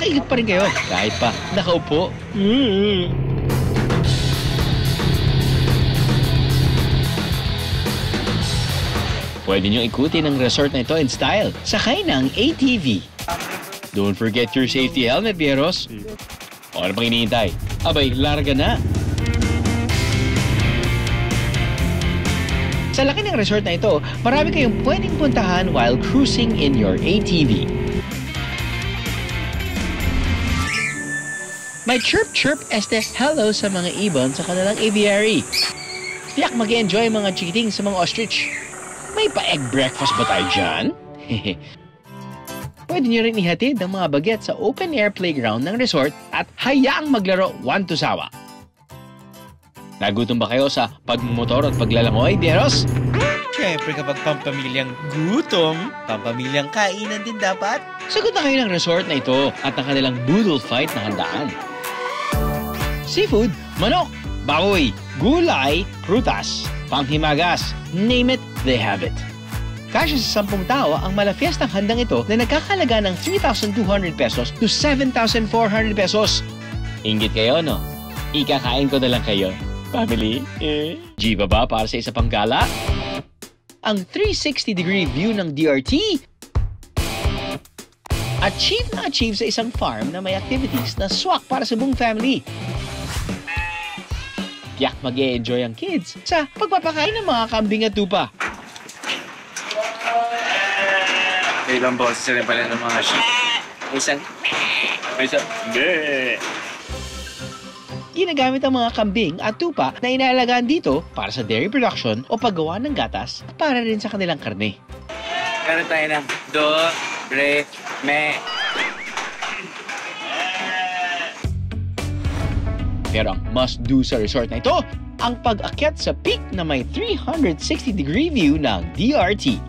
Nakaikot pa rin kayo kahit pa nakaupo. Pwede nyo ikutin ang resort na ito in style. Sakay ng ATV. Don't forget your safety helmet, Bieros. O ano pang hinihintay? Abay, larga na. Sa laki ng resort na ito, marami kayong pwedeng puntahan while cruising in your ATV. May chirp-chirp este hello sa mga ibon sa kanilang aviary. Tiyak mag-enjoy mga chikiting sa mga ostrich. May pa-egg breakfast ba tayo dyan? Pwede nyo rin ihatid ang mga baget sa open-air playground ng resort at hayaang maglaro one to sawa. Nagutom ba kayo sa pagmumotor at paglalangoy, Bieros? Siyempre kapag pampamilyang gutom, pampamilyang kainan din dapat. Sagot na kayo ng resort na ito at ang kanilang boodle fight na handaan. Seafood, manok, baboy, gulay, prutas, panghimagas, name it, they have it. Kasya sa 10 tao ang malafiestang handang ito na nagkakalaga ng 3,200 pesos to 7,400 pesos. Inggit kayo, no? Ikakain ko na lang kayo. Family, G ba ba para sa isa pang gala? Ang 360-degree view ng DRT. Achieve na achieve sa isang farm na may activities na swak para sa buong family. Tiyak mag-e-enjoy ang kids sa pagpapakain ng mga kambing at tupa. Ilang boses rin pala ng mga sheep. Isang... Ginagamit ang mga kambing at tupa na inaalagaan dito para sa dairy production o paggawa ng gatas at para rin sa kanilang karne. Meron tayo ng do, re, me. Pero ang must-do sa resort na ito, ang pag-akyat sa peak na may 360-degree view ng DRT.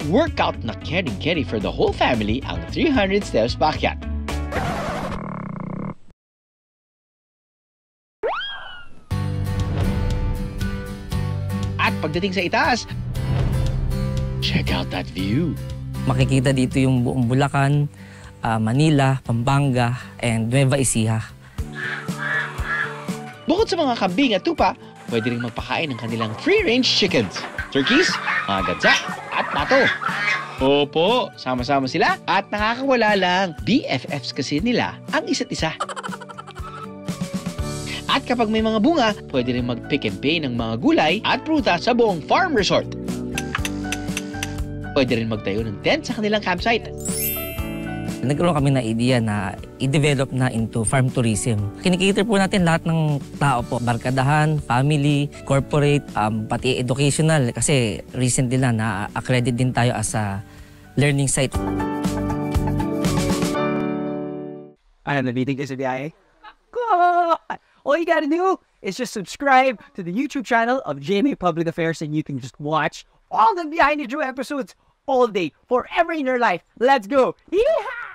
Workout na carry for the whole family ang 300 steps paakyat. At pagdating sa itaas, check out that view. Makikita dito yung buong Bulacan, Manila, Pampanga, and Nueva Ecija. Bukod sa mga kambing at tupa, pwede rin magpakain ng kanilang free-range chickens, turkeys, mga gatsa, at pato. Opo, sama-sama sila at nakakawala lang. BFFs kasi nila ang isa't isa. At kapag may mga bunga, pwede rin mag-pick and pay ng mga gulay at prutas sa buong farm resort. Pwede rin magtayo ng tent sa kanilang campsite. Nagkaroon kami na idea na i-develop na into farm tourism. Kinikita po natin lahat ng tao po, barkadahan, family, corporate, pati educational kasi recently lang na-accredit din tayo as a learning site. Ano, nabitig kayo sa biyahe? All you gotta do is just subscribe to the YouTube channel of GMA Public Affairs and you can just watch all the Behind the Drew episodes all day, forever in your life. Let's go! Yeehaw!